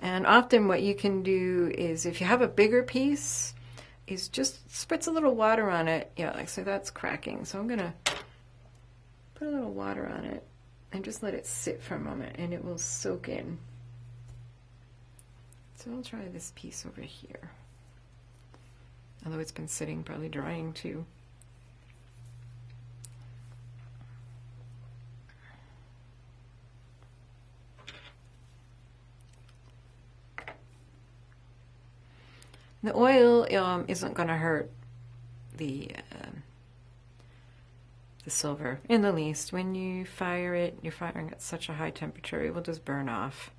And often what you can do is, if you have a bigger piece, is just spritz a little water on it. Yeah, like so that's cracking. So I'm gonna put a little water on it and just let it sit for a moment and it will soak in. So I'll try this piece over here. Although it's been sitting, probably drying too. The oil isn't going to hurt the silver in the least. When you fire it, you're firing at such a high temperature, it will just burn off.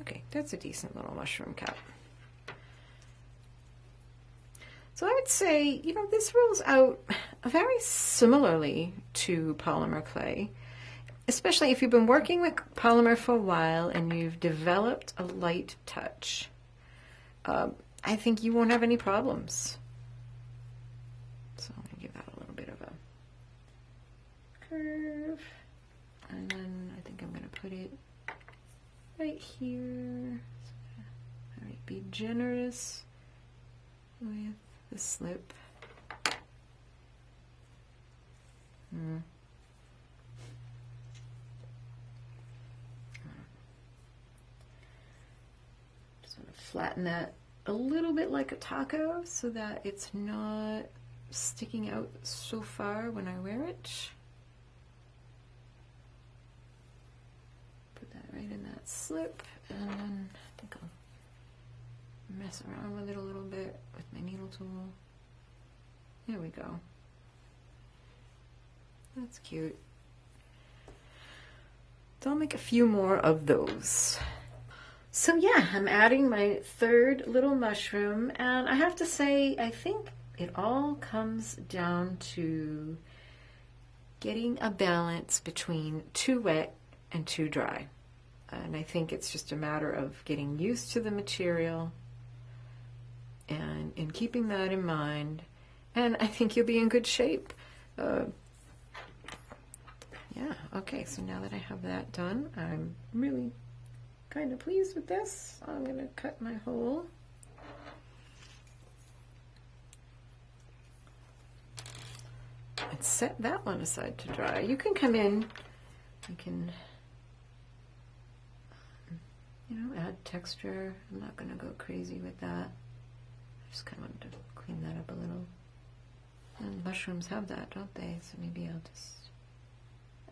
Okay, that's a decent little mushroom cap. So I would say, you know, this rolls out very similarly to polymer clay, especially if you've been working with polymer for a while and you've developed a light touch. I think you won't have any problems. So I'm going to give that a little bit of a curve. And then I think I'm going to put it right here. All right, be generous with the slip. Just want to flatten that a little bit like a taco so that it's not sticking out so far when I wear it. Put that right in that slip, and then I think I'll mess around with it a little bit with my needle tool. There we go. That's cute. So I'll make a few more of those. So yeah, I'm adding my third little mushroom, and I have to say, I think it all comes down to getting a balance between too wet and too dry. And I think it's just a matter of getting used to the material and keeping that in mind, and I think you'll be in good shape. Yeah, okay, so now that I have that done, I'm really kind of pleased with this. I'm going to cut my hole. And set that one aside to dry. You can come in, you can, you know, add texture. I'm not going to go crazy with that. I just kind of wanted to clean that up a little. And mushrooms have that, don't they? So maybe I'll just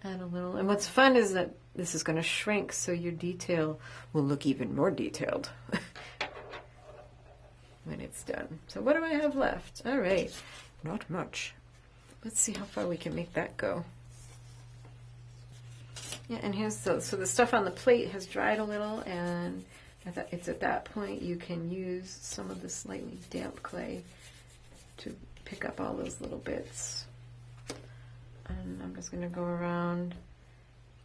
add a little. And what's fun is that this is going to shrink, so your detail will look even more detailed when it's done. So what do I have left? All right, not much. Let's see how far we can make that go. Yeah, and here's so the stuff on the plate has dried a little, and it's at that point you can use some of the slightly damp clay to pick up all those little bits. And I'm just going to go around,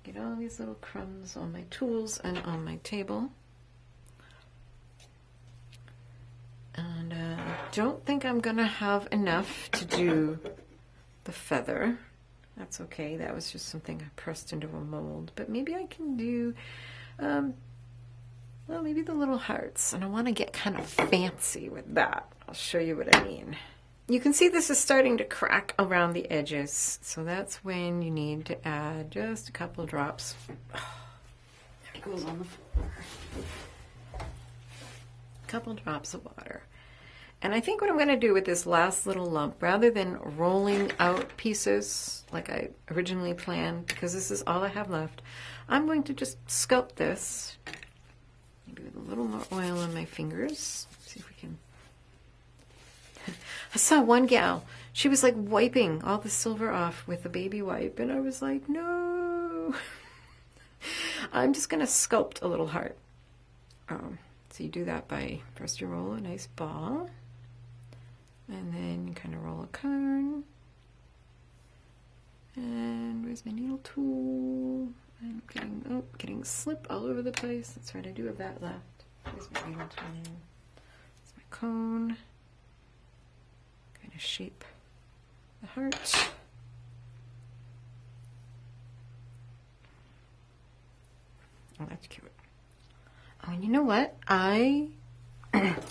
get all these little crumbs on my tools and on my table. And I don't think I'm going to have enough to do the feather. That's okay. That was just something I pressed into a mold. But maybe I can do, well, maybe the little hearts. And I want to get kind of fancy with that. I'll show you what I mean. You can see this is starting to crack around the edges, so that's when you need to add just a couple of drops. Oh, there it goes on the floor. A couple drops of water. And I think what I'm going to do with this last little lump, rather than rolling out pieces like I originally planned, because this is all I have left, I'm going to just sculpt this, maybe with a little more oil on my fingers. See if we can. I saw one gal, she was like wiping all the silver off with a baby wipe, and I was like, no. I'm just going to sculpt a little heart. So you do that by, first you roll a nice ball, and then you kind of roll a cone. And where's my needle tool? I'm getting slip all over the place. That's right, I do have that left. There's my needle tool. There's my cone. Kind of shape the heart. Oh, that's cute. Oh, and you know what? I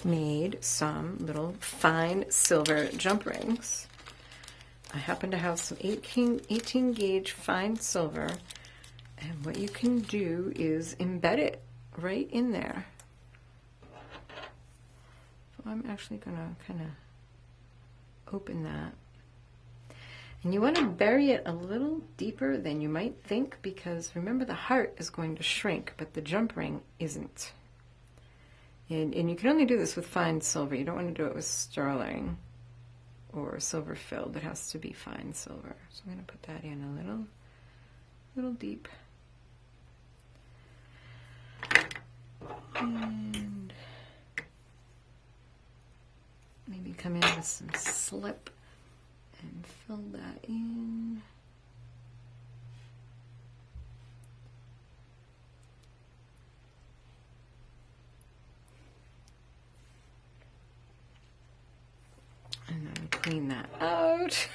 made some little fine silver jump rings. I happen to have some 18 gauge fine silver, and what you can do is embed it right in there. So I'm actually going to kind of open that. And you want to bury it a little deeper than you might think, because remember, the heart is going to shrink, but the jump ring isn't. And you can only do this with fine silver. You don't want to do it with sterling or silver filled. It has to be fine silver. So I'm going to put that in a little deep. And maybe come in with some slip and fill that in. And then clean that out.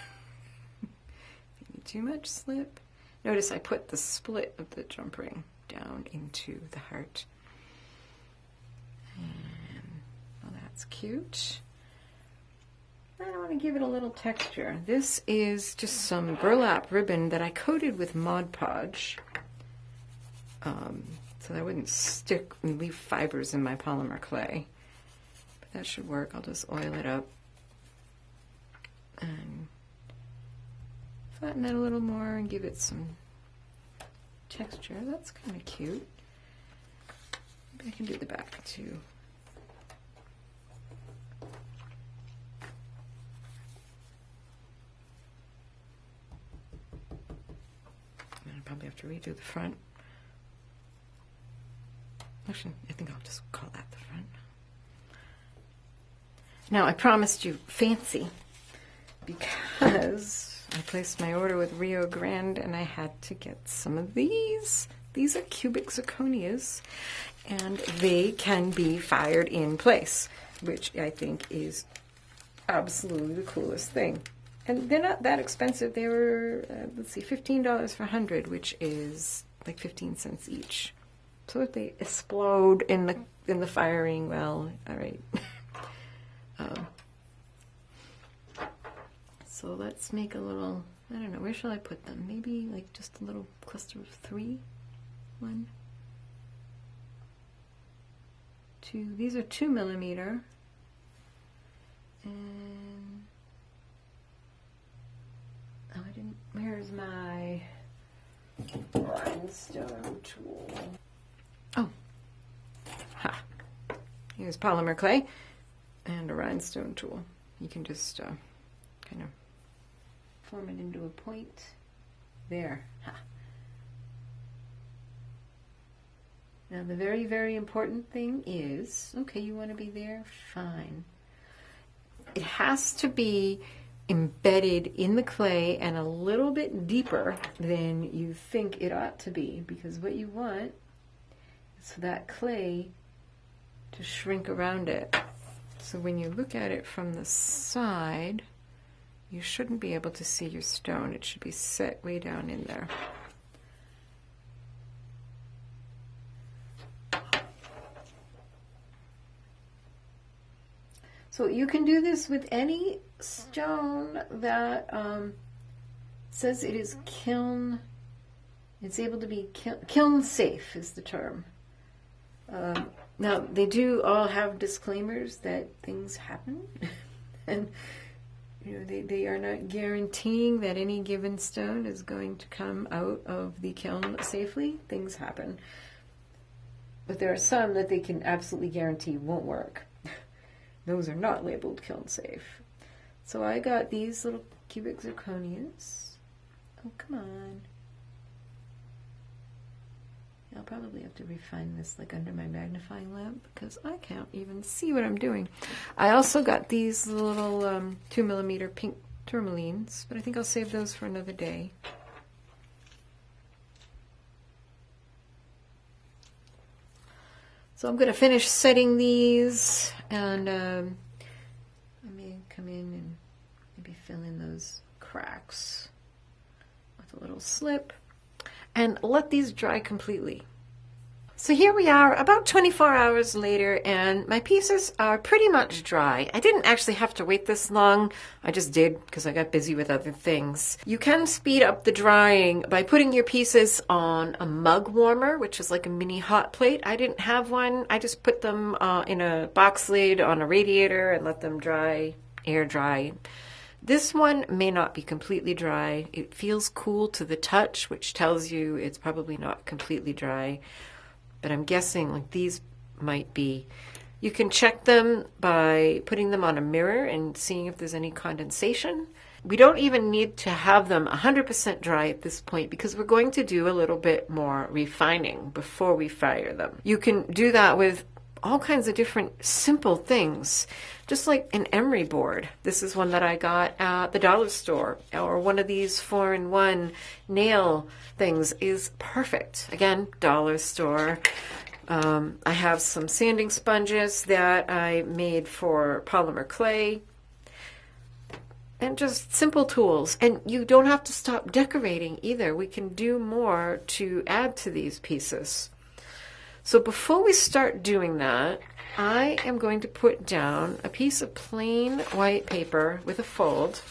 Maybe too much slip. Notice I put the split of the jump ring down into the heart. And well, that's cute. I want to give it a little texture. This is just some burlap ribbon that I coated with Mod Podge, so that I wouldn't stick and leave fibers in my polymer clay. But that should work. I'll just oil it up and flatten it a little more and give it some texture. That's kind of cute. Maybe I can do the back too. Probably have to redo the front. Actually, I think I'll just call that the front. Now, I promised you fancy because I placed my order with Rio Grande and I had to get some of these. These are cubic zirconias, and they can be fired in place, which I think is absolutely the coolest thing. And they're not that expensive. They were, let's see, $15 for 100, which is like 15 cents each. So if they explode in the firing, well, all right. So let's make a little, I don't know, where shall I put them? Maybe like just a little cluster of 3. 1, 2. These are 2mm. And oh, I didn't, where's my rhinestone tool? Oh, ha. Here's polymer clay and a rhinestone tool. You can just kind of form it into a point. There. Ha. Now the very, very important thing is, okay, you want to be there? Fine. It has to be embedded in the clay and a little bit deeper than you think it ought to be, because what you want is for that clay to shrink around it. So when you look at it from the side, you shouldn't be able to see your stone. It should be set way down in there. So you can do this with any stone that says it is kiln, it's able to be kiln safe is the term. Now they do all have disclaimers that things happen and you know, they are not guaranteeing that any given stone is going to come out of the kiln safely. Things happen. But there are some that they can absolutely guarantee won't work. Those are not labeled kiln safe. So I got these little cubic zirconias. Oh, come on. I'll probably have to refine this like under my magnifying lamp because I can't even see what I'm doing. I also got these little 2mm pink tourmalines, but I think I'll save those for another day. So I'm going to finish setting these, and I may come in and maybe fill in those cracks with a little slip and let these dry completely. So here we are about 24 hours later, and my pieces are pretty much dry. I didn't actually have to wait this long. I just did because I got busy with other things. You can speed up the drying by putting your pieces on a mug warmer, which is like a mini hot plate. I didn't have one. I just put them in a box lid on a radiator and let them dry, air dry. This one may not be completely dry. It feels cool to the touch, which tells you it's probably not completely dry. But I'm guessing like these might be. You can check them by putting them on a mirror and seeing if there's any condensation. We don't even need to have them 100% dry at this point because we're going to do a little bit more refining before we fire them. You can do that with all kinds of different simple things, just like an emery board. This is one that I got at the dollar store, or one of these 4-in-1 nail things is perfect. Again, dollar store. I have some sanding sponges that I made for polymer clay, and just simple tools. And you don't have to stop decorating either. We can do more to add to these pieces. So before we start doing that, I am going to put down a piece of plain white paper with a fold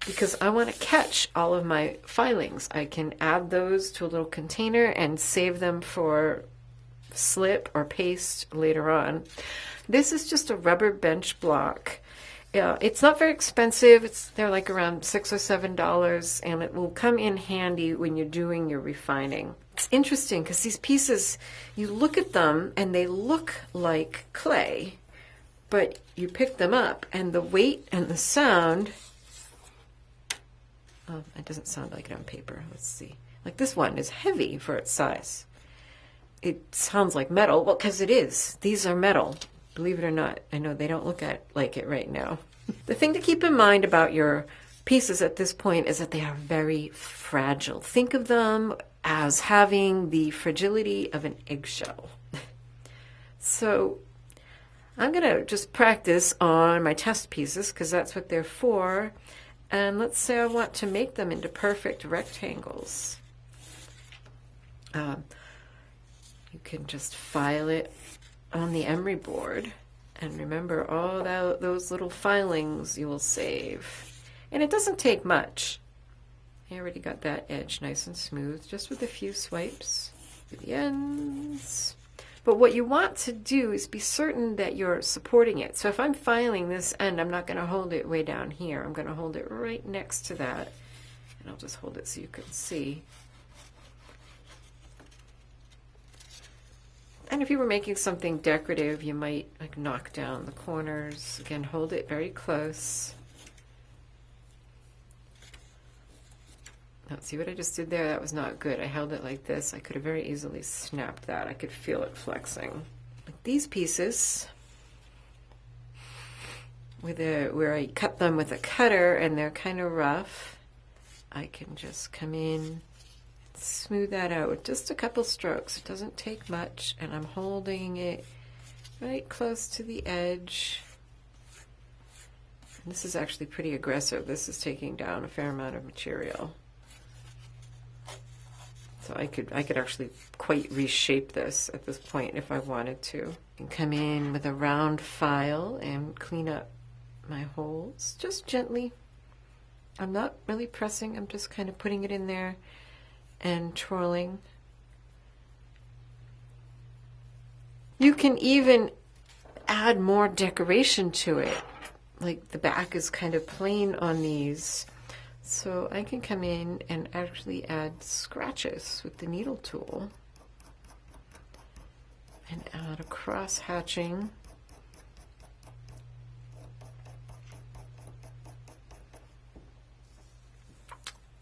because I want to catch all of my filings. I can add those to a little container and save them for slip or paste later on. This is just a rubber bench block. It's not very expensive. They're like around $6 or $7, and it will come in handy when you're doing your refining. It's interesting because these pieces, you look at them and they look like clay, but you pick them up and the weight and the sound, it doesn't sound like it on paper. Let's see. Like this one is heavy for its size. It sounds like metal. Well, because it is. These are metal. Believe it or not. I know they don't look like it right now. The thing to keep in mind about your pieces at this point is that they are very fragile. Think of them as having the fragility of an eggshell. So I'm going to just practice on my test pieces because that's what they're for. And let's say I want to make them into perfect rectangles. You can just file it on the emery board, and remember all those little filings you will save. And it doesn't take much. I already got that edge nice and smooth, just with a few swipes to the ends. But what you want to do is be certain that you're supporting it. So if I'm filing this end, I'm not going to hold it way down here. I'm going to hold it right next to that, and I'll just hold it so you can see. And if you were making something decorative, you might like knock down the corners. Again, hold it very close. Now, see what I just did there? That was not good. I held it like this. I could have very easily snapped that. I could feel it flexing. Like these pieces, where I cut them with a cutter and they're kind of rough, I can just come in, smooth that out with just a couple strokes. It doesn't take much, and I'm holding it right close to the edge. And this is actually pretty aggressive. This is taking down a fair amount of material. So I could actually quite reshape this at this point if I wanted to. I can come in with a round file and clean up my holes just gently. I'm not really pressing, I'm just kind of putting it in there and twirling. You can even add more decoration to it. Like the back is kind of plain on these. So I can come in and actually add scratches with the needle tool and add a cross hatching.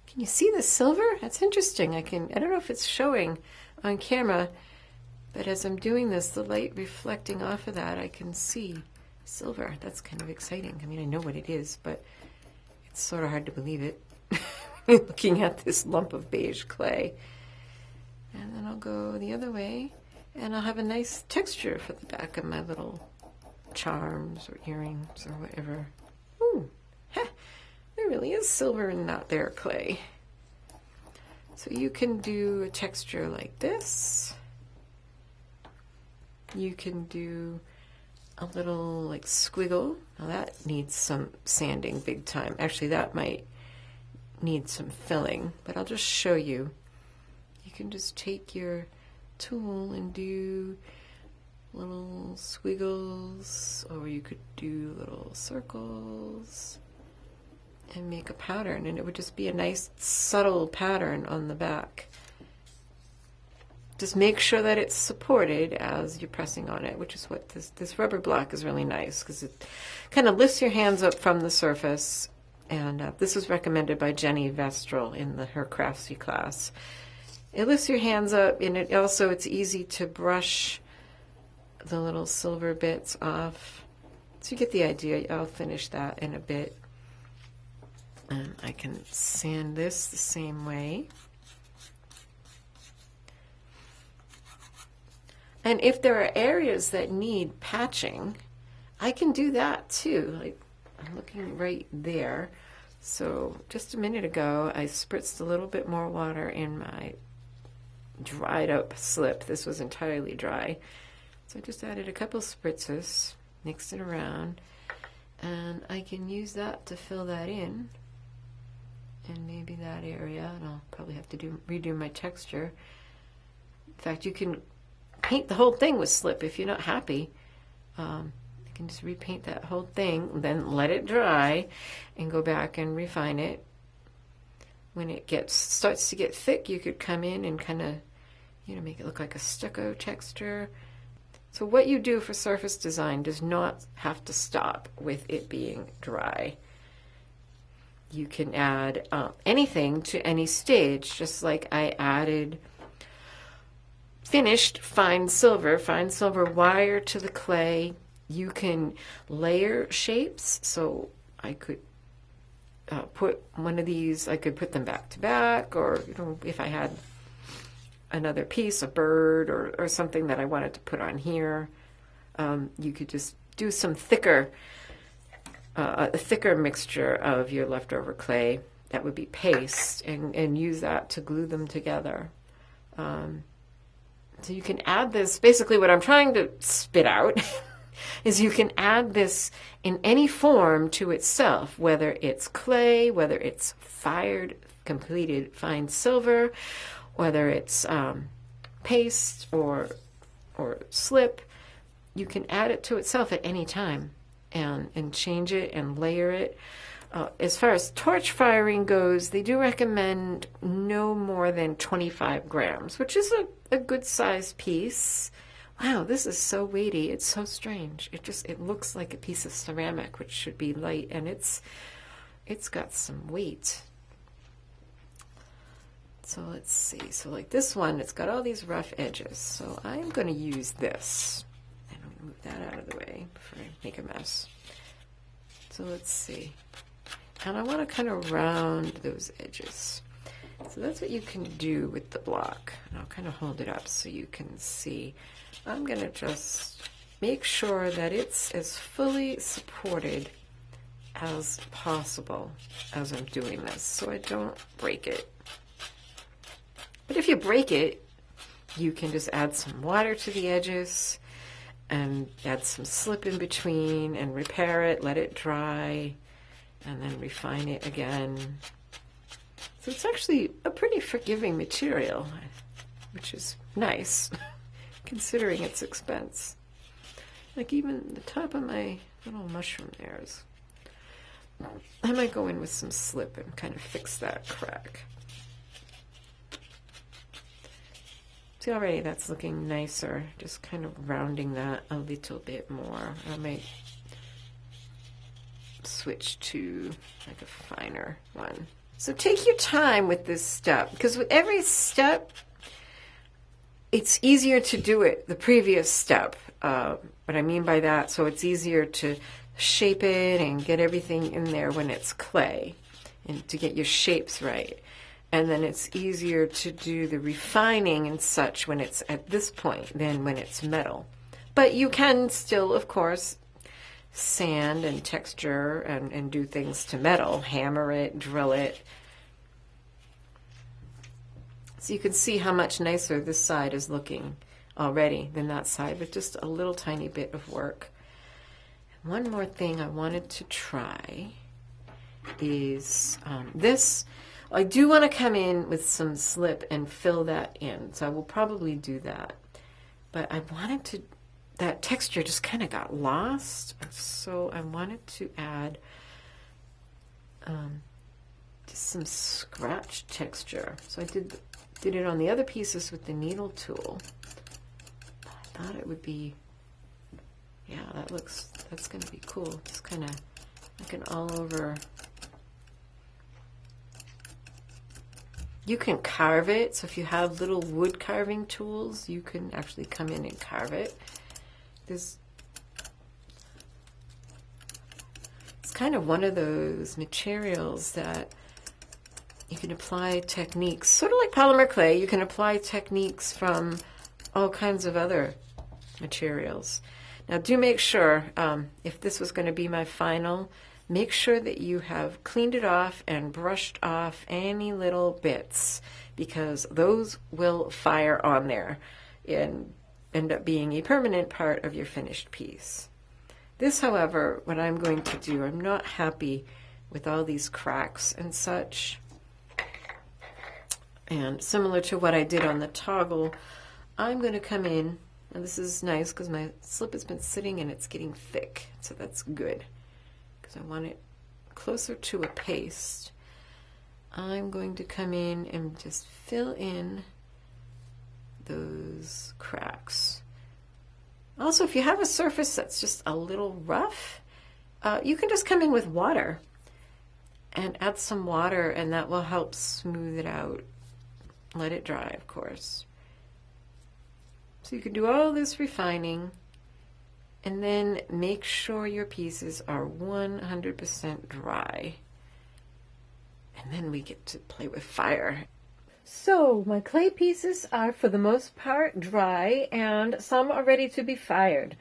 Can you see the silver? That's interesting. I don't know if it's showing on camera, but as I'm doing this, the light reflecting off of that, I can see silver. That's kind of exciting. I mean, I know what it is, but it's sort of hard to believe it looking at this lump of beige clay. And then I'll go the other way, and I'll have a nice texture for the back of my little charms or earrings or whatever. Ooh, heh. There really is silver in that there clay. So you can do a texture like this. You can do a little like squiggle. Now that needs some sanding big time. Actually, that might need some filling, but I'll just show you. You can just take your tool and do little squiggles, or you could do little circles and make a pattern, and it would just be a nice subtle pattern on the back. Just make sure that it's supported as you're pressing on it, which is what this rubber block is really nice, because it kind of lifts your hands up from the surface. And this was recommended by Jenny Vestrel in her Craftsy class. It lifts your hands up, and it's easy to brush the little silver bits off. So you get the idea. I'll finish that in a bit. And I can sand this the same way. And if there are areas that need patching, I can do that too. Like, I'm looking right there. So just a minute ago, I spritzed a little bit more water in my dried up slip. This was entirely dry. So I just added a couple spritzes, mixed it around, and I can use that to fill that in. And maybe that area, and I'll probably have to redo my texture. In fact, you can paint the whole thing with slip if you're not happy. You can just repaint that whole thing, then let it dry and go back and refine it. When it starts to get thick, you could come in and kind of, make it look like a stucco texture. So what you do for surface design does not have to stop with it being dry. You can add anything to any stage, just like I added finished fine silver wire to the clay. You can layer shapes, so I could put one of these, I could put them back to back, or if I had another piece, a bird or something that I wanted to put on here, you could just do some a thicker mixture of your leftover clay, that would be paste, and use that to glue them together. So you can add this, basically what I'm trying to spit out is you can add this in any form to itself, whether it's clay, whether it's fired, completed fine silver, whether it's paste or slip. You can add it to itself at any time and change it and layer it. As far as torch firing goes, they do recommend no more than 25 grams, which is a good size piece. Wow, this is so weighty. It's so strange. It looks like a piece of ceramic, which should be light, and it's got some weight. So let's see. So like this one, it's got all these rough edges. So I'm going to use this. And I'm going to move that out of the way before I make a mess. So let's see. And I want to kind of round those edges. So that's what you can do with the block. And I'll kind of hold it up so you can see. I'm going to just make sure that it's as fully supported as possible as I'm doing this, so I don't break it. But if you break it, you can just add some water to the edges and add some slip in between and repair it, let it dry, and then refine it again. So it's actually a pretty forgiving material, which is nice, considering its expense. Like even the top of my little mushroom there is, I might go in with some slip and kind of fix that crack. See, already that's looking nicer, just kind of rounding that a little bit more. I might switch to like a finer one. So take your time with this step, because with every step, it's easier to do it the previous step. What I mean by that, so it's easier to shape it and get everything in there when it's clay and to get your shapes right. And then it's easier to do the refining and such when it's at this point than when it's metal. But you can still, of course, sand and texture and do things to metal, hammer it, drill it. So you can see how much nicer this side is looking already than that side, but just a little tiny bit of work. One more thing I wanted to try is this. I do want to come in with some slip and fill that in, so I will probably do that. But I wanted to, that texture just kind of got lost, so I wanted to add just some scratch texture. So I did it on the other pieces with the needle tool. I thought it would be, yeah, that's going to be cool. Just kind of looking all over. You can carve it, so if you have little wood carving tools, you can actually come in and carve it. It's kind of one of those materials that you can apply techniques, sort of like polymer clay, you can apply techniques from all kinds of other materials. Now do make sure, if this was going to be my final, make sure that you have cleaned it off and brushed off any little bits, because those will fire on there and end up being a permanent part of your finished piece. This, however, what I'm going to do, I'm not happy with all these cracks and such. And similar to what I did on the toggle, I'm going to come in, and this is nice because my slip has been sitting and it's getting thick, so that's good. I want it closer to a paste. I'm going to come in and just fill in those cracks. Also, if you have a surface that's just a little rough, you can just come in with water and add some water, and that will help smooth it out. Let it dry, of course. So you can do all this refining, and then make sure your pieces are 100% dry. And then we get to play with fire. So my clay pieces are for the most part dry, and some are ready to be fired.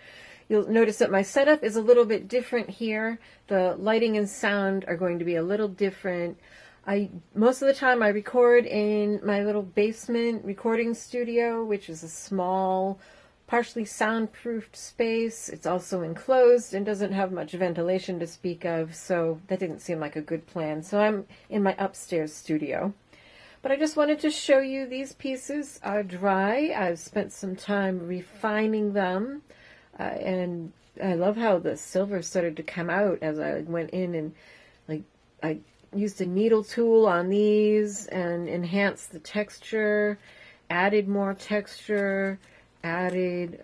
You'll notice that my setup is a little bit different here. The lighting and sound are going to be a little different. Most of the time I record in my little basement recording studio, which is a small, partially soundproofed space. It's also enclosed and doesn't have much ventilation to speak of, so that didn't seem like a good plan. So I'm in my upstairs studio. But I just wanted to show you these pieces are dry. I've spent some time refining them, and I love how the silver started to come out as I went in, and I used a needle tool on these and enhanced the texture, added more texture, added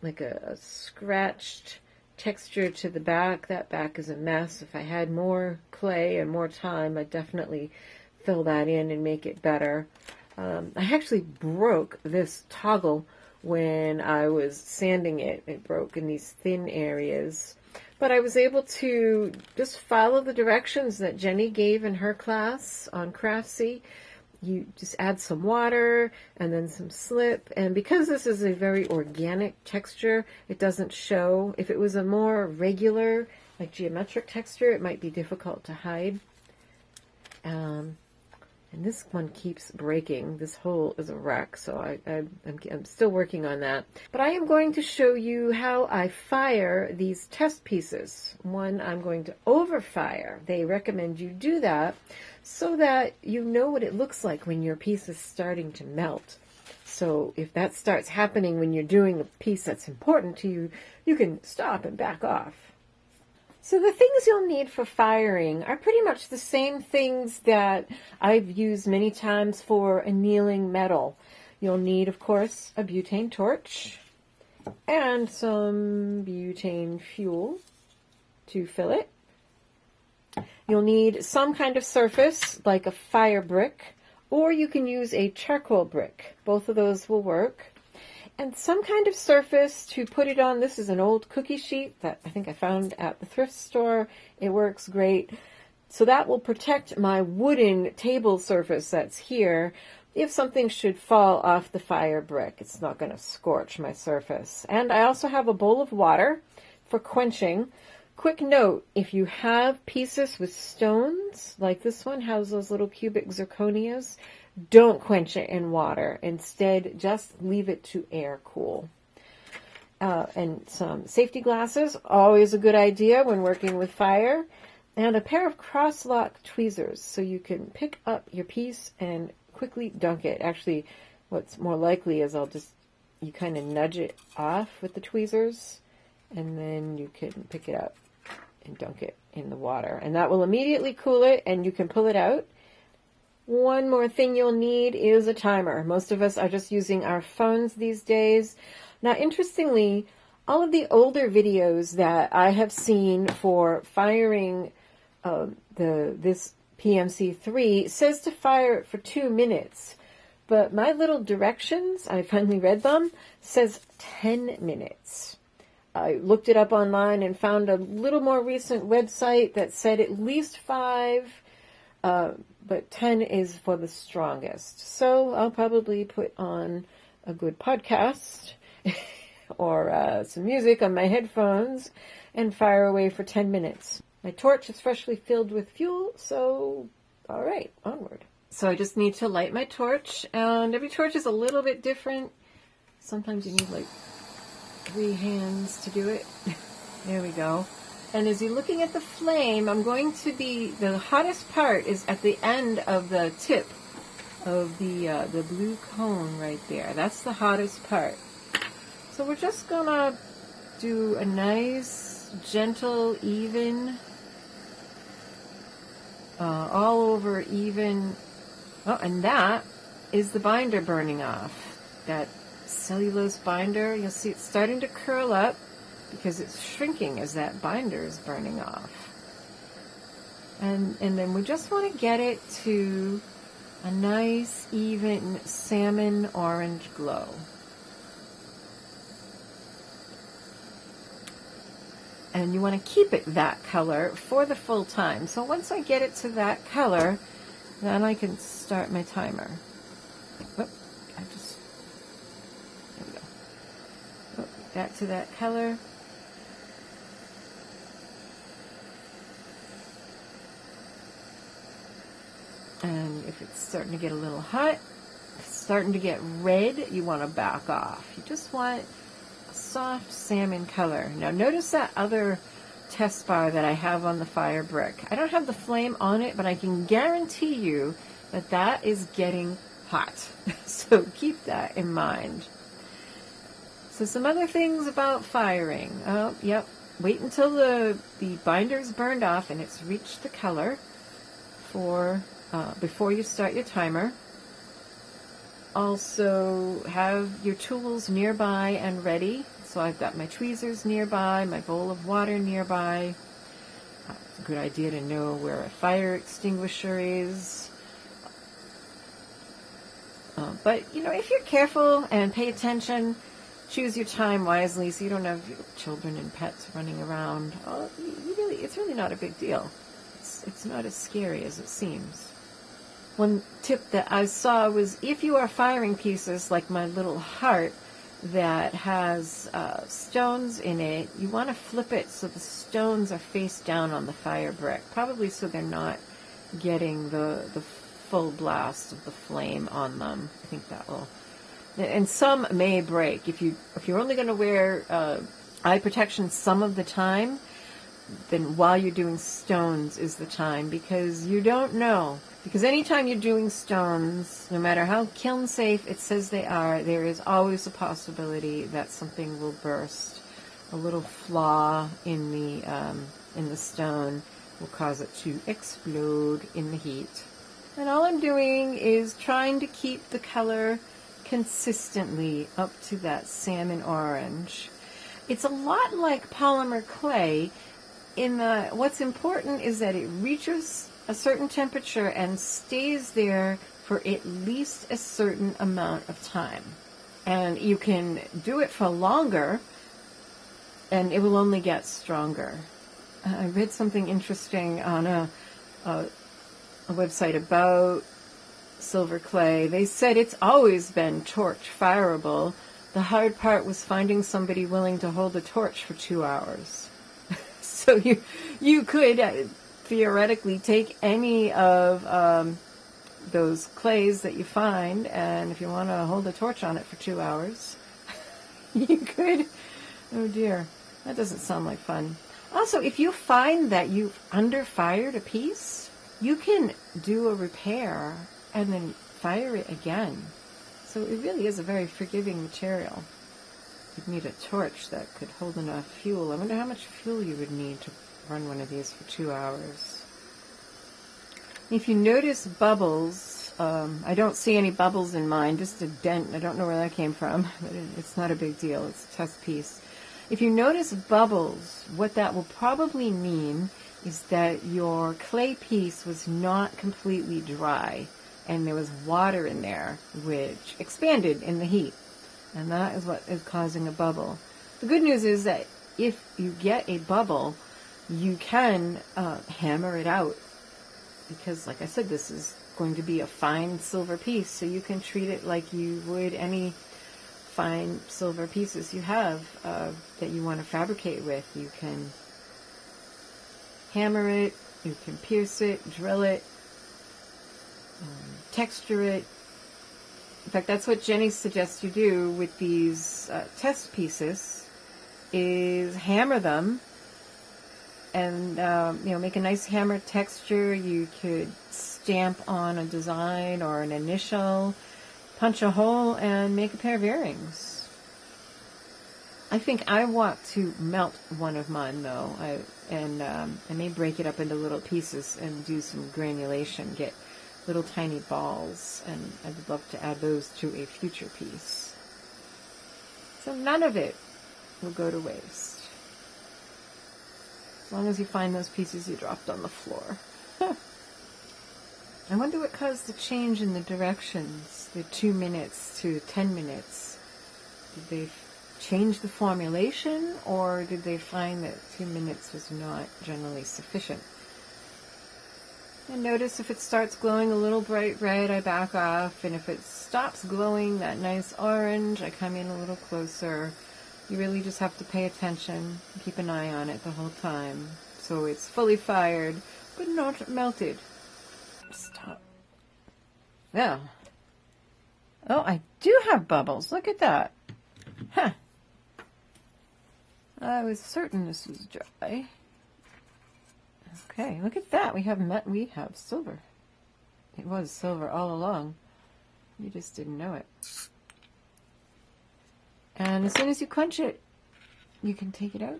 like a scratched texture to the back. That back is a mess. If I had more clay and more time, I'd definitely fill that in and make it better. I actually broke this toggle when I was sanding it. It broke in these thin areas. But I was able to just follow the directions that Jenny gave in her class on Craftsy. You just add some water and then some slip, and because this is a very organic texture, it doesn't show. If it was a more regular, like geometric texture, it might be difficult to hide. And this one keeps breaking. This hole is a wreck, so I'm still working on that. But I am going to show you how I fire these test pieces. One, I'm going to overfire. They recommend you do that so that you know what it looks like when your piece is starting to melt. So if that starts happening when you're doing a piece that's important to you, you can stop and back off. So the things you'll need for firing are pretty much the same things that I've used many times for annealing metal. You'll need, of course, a butane torch and some butane fuel to fill it. You'll need some kind of surface, like a fire brick, or you can use a charcoal brick. Both of those will work. And some kind of surface to put it on. This is an old cookie sheet that I think I found at the thrift store. It works great. So that will protect my wooden table surface that's here. If something should fall off the fire brick, it's not going to scorch my surface. And I also have a bowl of water for quenching. Quick note, if you have pieces with stones, like this one has those little cubic zirconias, don't quench it in water. Instead, just leave it to air cool. And some safety glasses, always a good idea when working with fire. And a pair of cross-lock tweezers so you can pick up your piece and quickly dunk it. Actually, what's more likely is you kind of nudge it off with the tweezers, and then you can pick it up and dunk it in the water. And that will immediately cool it, and you can pull it out. One more thing you'll need is a timer. Most of us are just using our phones these days. Now, interestingly, all of the older videos that I have seen for firing this PMC3 says to fire it for 2 minutes. But my little directions, I finally read them, says 10 minutes. I looked it up online and found a little more recent website that said at least 5, but 10 is for the strongest. So I'll probably put on a good podcast or some music on my headphones and fire away for 10 minutes. My torch is freshly filled with fuel, so all right, onward. So I just need to light my torch, and every torch is a little bit different. Sometimes you need like 3 hands to do it. There we go. And as you're looking at the flame, the hottest part is at the end of the tip of the blue cone right there. That's the hottest part. So we're just gonna do a nice, gentle, even, all over even. Oh, and that is the binder burning off. That cellulose binder, you'll see it's starting to curl up because it's shrinking as that binder is burning off. And then we just want to get it to a nice, even salmon orange glow. And you want to keep it that color for the full time. So once I get it to that color, then I can start my timer. Oh, there we go. Oh, back to that color. And if it's starting to get a little hot, starting to get red, you want to back off. You just want a soft salmon color. Now notice that other test bar that I have on the fire brick. I don't have the flame on it, but I can guarantee you that that is getting hot. So keep that in mind. So some other things about firing. Oh, yep. Wait until the binder's burned off and it's reached the color before you start your timer. Also have your tools nearby and ready. So I've got my tweezers nearby, my bowl of water nearby. It's a good idea to know where a fire extinguisher is. But, if you're careful and pay attention, choose your time wisely so you don't have children and pets running around. It's really not a big deal. It's not as scary as it seems. One tip that I saw was if you are firing pieces like my little heart that has stones in it, you want to flip it so the stones are face down on the fire brick, probably so they're not getting the full blast of the flame on them. I think that will. And some may break. If you're only going to wear eye protection some of the time, then while you're doing stones is the time, because you don't know. Because anytime you're doing stones, no matter how kiln safe it says they are, there is always a possibility that something will burst. A little flaw in the stone will cause it to explode in the heat. And all I'm doing is trying to keep the color consistently up to that salmon orange. It's a lot like polymer clay in that what's important is that it reaches a certain temperature and stays there for at least a certain amount of time. And you can do it for longer and it will only get stronger. I read something interesting on a website about silver clay. They said it's always been torch fireable. The hard part was finding somebody willing to hold a torch for 2 hours. So you could theoretically take any of those clays that you find, and if you want to hold a torch on it for 2 hours, you could. Oh dear, that doesn't sound like fun. Also, if you find that you've underfired a piece, you can do a repair and then fire it again. So it really is a very forgiving material. You'd need a torch that could hold enough fuel. I wonder how much fuel you would need to run one of these for 2 hours. If you notice bubbles, I don't see any bubbles in mine, just a dent. I don't know where that came from, but it's not a big deal. It's a test piece. If you notice bubbles, what that will probably mean is that your clay piece was not completely dry, and there was water in there, which expanded in the heat. And that is what is causing a bubble. The good news is that if you get a bubble, you can hammer it out. Because, like I said, this is going to be a fine silver piece, so you can treat it like you would any fine silver pieces you have that you want to fabricate with. You can hammer it, you can pierce it, drill it, texture it. In fact, that's what Jenny suggests you do with these test pieces, is hammer them and make a nice hammer texture. You could stamp on a design or an initial, punch a hole, and make a pair of earrings. I think I want to melt one of mine, though. I may break it up into little pieces and do some granulation, get little tiny balls, and I'd love to add those to a future piece. So none of it will go to waste. As long as you find those pieces you dropped on the floor. I wonder what caused the change in the directions, the 2 minutes to 10 minutes. Did they change the formulation, or did they find that 2 minutes was not generally sufficient? And notice if it starts glowing a little bright red, I back off, and if it stops glowing that nice orange, I come in a little closer. You really just have to pay attention, keep an eye on it the whole time, so it's fully fired, but not melted. Stop. Yeah. Oh, I do have bubbles. Look at that. Huh. I was certain this was dry. Okay, look at that. We have silver. It was silver all along. You just didn't know it. And as soon as you quench it, you can take it out.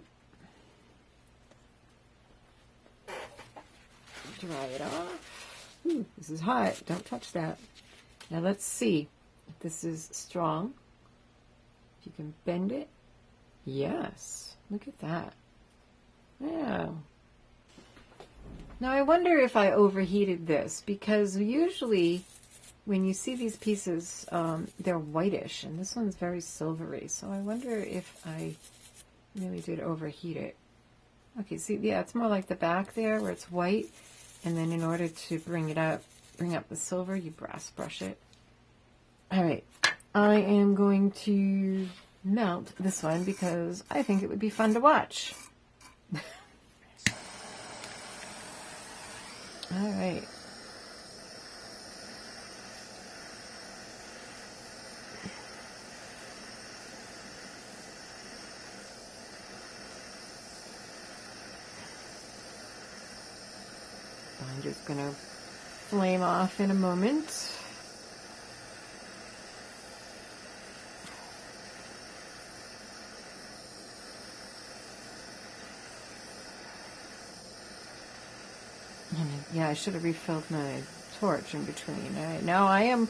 Dry it off. Ooh, this is hot. Don't touch that. Now let's see if this is strong. If you can bend it. Yes. Look at that. Yeah. Now I wonder if I overheated this, because usually when you see these pieces, they're whitish, and this one's very silvery. So I wonder if I really did overheat it. Okay, see, yeah, it's more like the back there where it's white, and then in order to bring up the silver, you brass brush it. All right, I am going to melt this one because I think it would be fun to watch. All right. I'm just going to flame off in a moment. Yeah, I should have refilled my torch in between. All right, now I am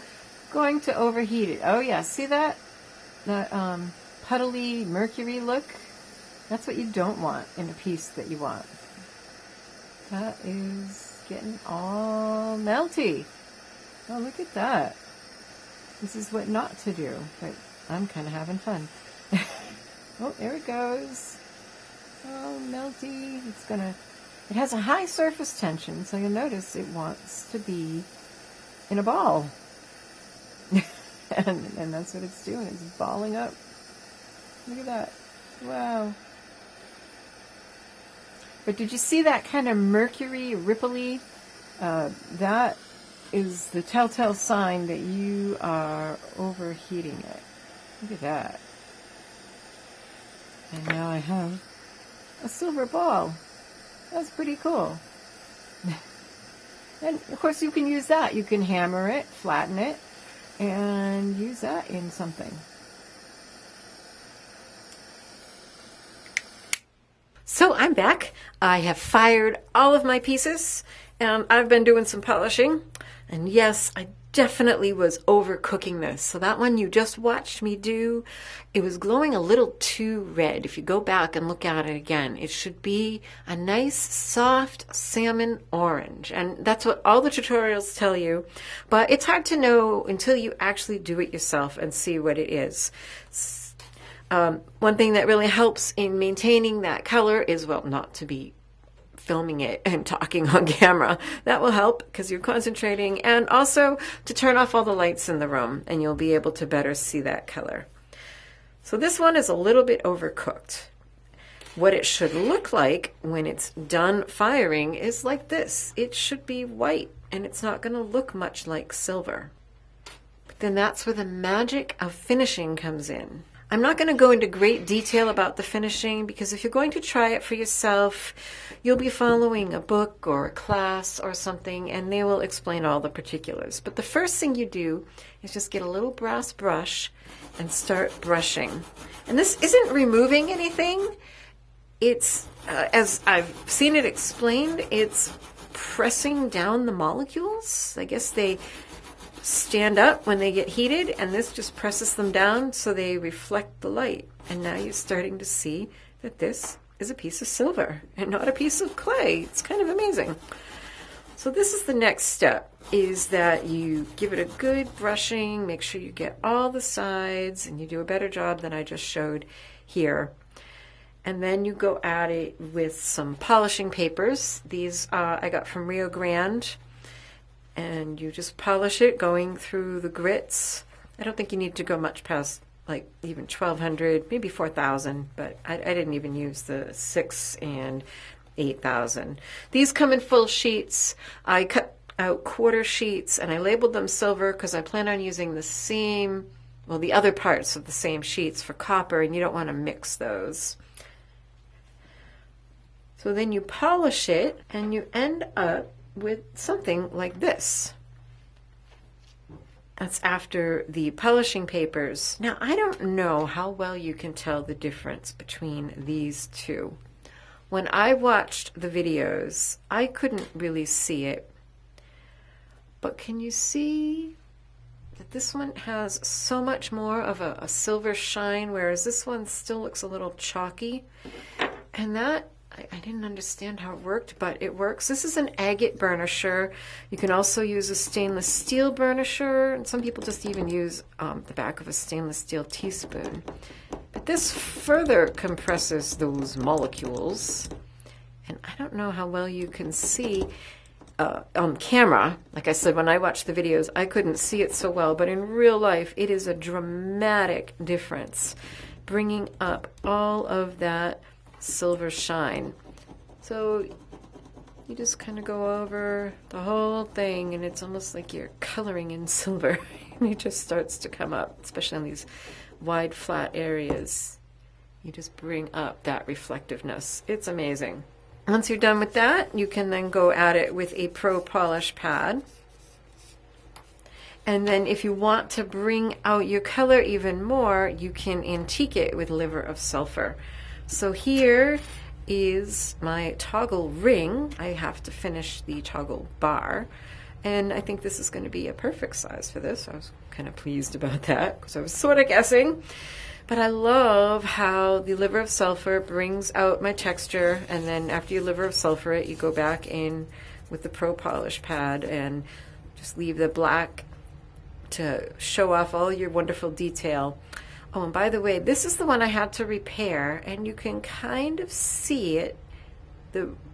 going to overheat it. Oh yeah, see that? That puddly mercury look? That's what you don't want in a piece that you want. That is getting all melty. Oh, look at that. This is what not to do, but I'm kind of having fun. Oh, there it goes. Oh, melty. It has a high surface tension, so you'll notice it wants to be in a ball. and that's what it's doing. It's balling up. Look at that. Wow. But did you see that kind of mercury, ripply? That is the telltale sign that you are overheating it. Look at that. And now I have a silver ball. That's pretty cool. And of course you can use that. You can hammer it, flatten it, and use that in something. So I'm back. I have fired all of my pieces, and I've been doing some polishing. And yes, I definitely was overcooking this. So that one you just watched me do, it was glowing a little too red. If you go back and look at it again, it should be a nice, soft salmon orange. And that's what all the tutorials tell you. But it's hard to know until you actually do it yourself and see what it is. One thing that really helps in maintaining that color is, well, not to be filming it and talking on camera. That will help because you're concentrating, and also to turn off all the lights in the room and you'll be able to better see that color. So this one is a little bit overcooked. What it should look like when it's done firing is like this. It should be white and it's not going to look much like silver. But then that's where the magic of finishing comes in. I'm not going to go into great detail about the finishing because if you're going to try it for yourself, you'll be following a book or a class or something and they will explain all the particulars. But the first thing you do is just get a little brass brush and start brushing. And this isn't removing anything. It's, as I've seen it explained, it's pressing down the molecules. I guess they stand up when they get heated, and this just presses them down so they reflect the light. And now you're starting to see that this is a piece of silver and not a piece of clay. It's kind of amazing. So this is the next step, is that you give it a good brushing, make sure you get all the sides, and you do a better job than I just showed here. And then you go at it with some polishing papers. These I got from Rio Grande. And you just polish it going through the grits. I don't think you need to go much past like even 1200, maybe 4000, but I didn't even use the 6 and 8000. These come in full sheets. I cut out quarter sheets and I labeled them silver because I plan on using the same, well, the other parts of the same sheets for copper, and you don't want to mix those. So then you polish it and you end up with something like this. That's after the polishing papers. Now, I don't know how well you can tell the difference between these two. When I watched the videos, I couldn't really see it. But can you see that this one has so much more of a silver shine, whereas this one still looks a little chalky? And that, I didn't understand how it worked, but it works. This is an agate burnisher. You can also use a stainless steel burnisher, and some people just even use the back of a stainless steel teaspoon. But this further compresses those molecules, and I don't know how well you can see on camera. Like I said, when I watched the videos, I couldn't see it so well, but in real life, it is a dramatic difference, bringing up all of that silver shine. So you just kind of go over the whole thing and it's almost like you're coloring in silver and it just starts to come up, especially on these wide flat areas. You just bring up that reflectiveness. It's amazing. Once you're done with that, you can then go at it with a Pro Polish pad. And then if you want to bring out your color even more, you can antique it with liver of sulfur. So here is my toggle ring. I have to finish the toggle bar, and I think this is going to be a perfect size for this. I was kind of pleased about that because I was sort of guessing, but I love how the liver of sulfur brings out my texture, and then after you liver of sulfur it, you go back in with the Pro Polish pad and just leave the black to show off all your wonderful detail. Oh, and by the way, this is the one I had to repair, and you can kind of see it.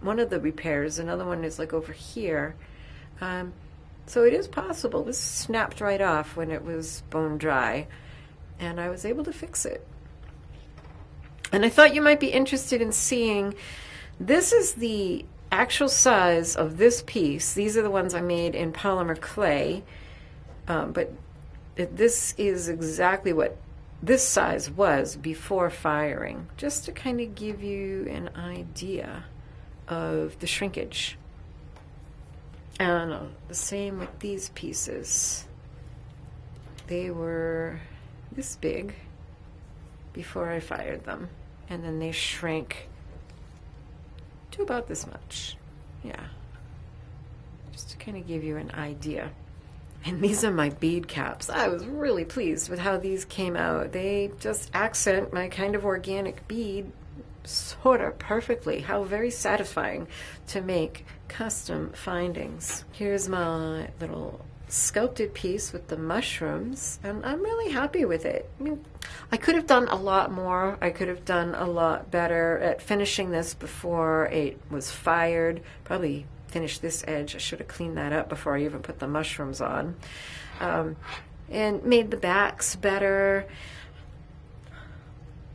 One of the repairs, another one is like over here. So it is possible. This snapped right off when it was bone dry, and I was able to fix it. And I thought you might be interested in seeing this is the actual size of this piece. These are the ones I made in polymer clay, but this is exactly what this size was before firing, just to kind of give you an idea of the shrinkage. And the same with these pieces. They were this big before I fired them, and then they shrank to about this much. Yeah, just to kind of give you an idea. And these are my bead caps. I was really pleased with how these came out. They just accent my kind of organic bead sort of perfectly. How very satisfying to make custom findings. Here's my little sculpted piece with the mushrooms, and I'm really happy with it. I mean, I could have done a lot more. I could have done a lot better at finishing this before it was fired. Probably finished this edge. I should have cleaned that up before I even put the mushrooms on, and made the backs better.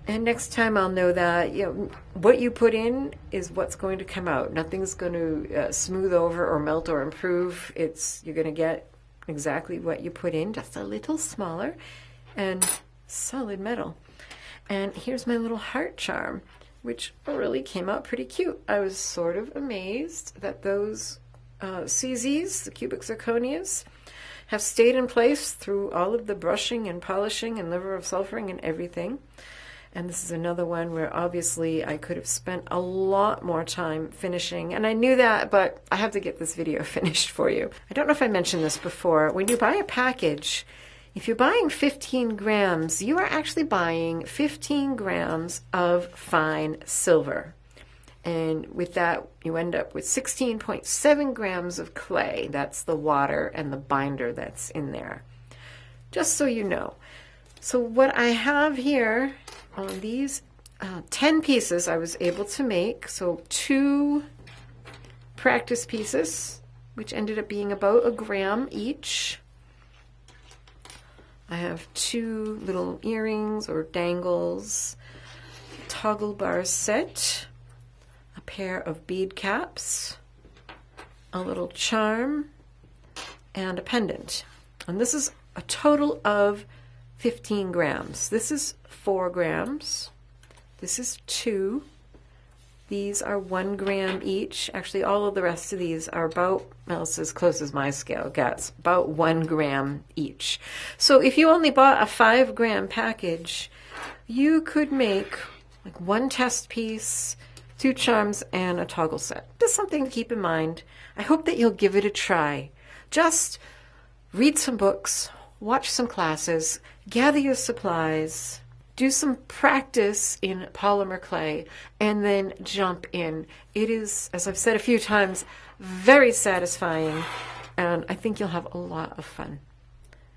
And next time I'll know that, you know, what you put in is what's going to come out. Nothing's going to smooth over or melt or improve. You're going to get exactly what you put in, just a little smaller and solid metal. And here's my little heart charm, which really came out pretty cute. I was sort of amazed that those CZs, the cubic zirconias, have stayed in place through all of the brushing and polishing and liver of sulfuring and everything. And this is another one where obviously I could have spent a lot more time finishing. And I knew that, but I have to get this video finished for you. I don't know if I mentioned this before. When you buy a package, if you're buying 15 grams, you are actually buying 15 grams of fine silver. And with that, you end up with 16.7 grams of clay. That's the water and the binder that's in there. Just so you know. So what I have here on these 10 pieces I was able to make, so 2 practice pieces, which ended up being about 1 gram each. I have 2 little earrings or dangles, toggle bar set, a pair of bead caps, a little charm, and a pendant. And this is a total of 15 grams. This is 4 grams. This is 2. These are 1 gram each. Actually, all of the rest of these are about, well, it's as close as my scale gets, about 1 gram each. So if you only bought a 5 gram package, you could make like 1 test piece, 2 charms, and a toggle set. Just something to keep in mind. I hope that you'll give it a try. Just read some books, watch some classes, gather your supplies, do some practice in polymer clay, and then jump in. It is, as I've said a few times, very satisfying, and I think you'll have a lot of fun.